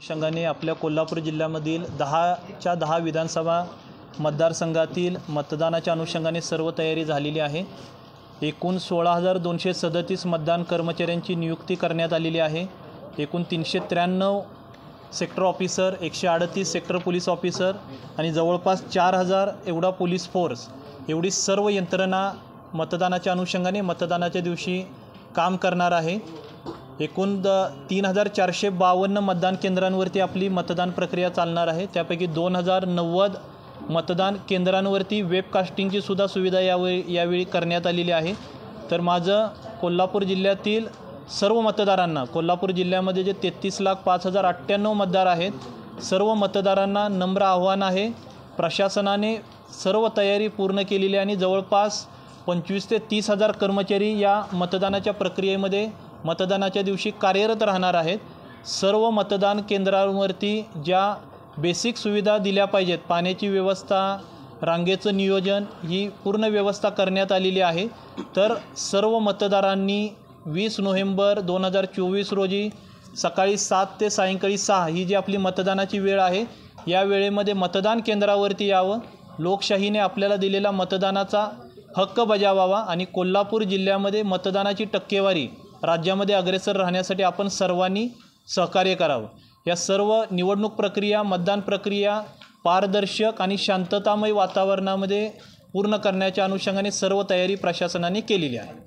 अनुषंगाने आपल्या कोल्हापूर जिल्ह्यामधील 10च्या 10 विधानसभा मतदारसंघातील मतदानाच्या अनुषंगाने सर्व तयारी झालेली आहे। एकूण 16,237 मतदान कर्मचाऱ्यांची नियुक्ती करण्यात आलेली आहे। एकूण 393 sector officer, 138 sector police officer आणि जवळपास 4,000 एवढा पोलीस फोर्स, एवढी सर्व यंत्रणा मतदानाच्या अनुषंगाने मतदानाच्या दिवशी काम करणार आहे। एकूण 3,452 मतदान केंद्रांवरती आपली मतदान प्रक्रिया चालणार आहे। त्यापैकी 2,090 मतदान केंद्रांवरती वेबकास्टिंगची सुद्धा सुविधा यावेळी करण्यात आलेली आहे। तर माझं कोल्हापूर जिल्ह्यातील सर्व मतदारांना, कोल्हापूर जिल्ह्यामध्ये जे 33,05,098 मतदार आहेत, सर्व मतदारांना नम्र आव्हान आहे, प्रशासनाने सर्व तयारी पूर्ण केलेली आहे आणि जवळपास 25,000 ते 30,000 कर्मचारी या मतदानाच्या प्रक्रियेमध्ये मतदानाच्या दिवशी कार्यरत राहणार आहेत। सर्व मतदान केंद्रांवरती ज्या बेसिक सुविधा दिल्या पाहिजेत, पाण्याची व्यवस्था, रांगेचं नियोजन, ही पूर्ण व्यवस्था करण्यात आलेली आहे। तर सर्व मतदारांनी 20 नोव्हेंबर 2024 रोजी सकाळी 7 ते सायंकाळी 6 ही जी आपली मतदानाची वेळ आहे, या वेळेमध्ये मतदान केंद्रावरती यावं, लोकशाहीने आपल्याला दिलेला मतदानाचा हक्क बजावावा आणि कोल्हापूर जिल्ह्यामध्ये मतदानाची टक्केवारी राज्यामध्ये अग्रेसर राहण्यासाठी आपण सर्वांनी सहकार्य करावं। या सर्व निवडणूक प्रक्रिया, मतदान प्रक्रिया पारदर्शक आणि शांततामय वातावरणामध्ये पूर्ण करण्याच्या अनुषंगाने सर्व तयारी प्रशासनाने केलेली आहे।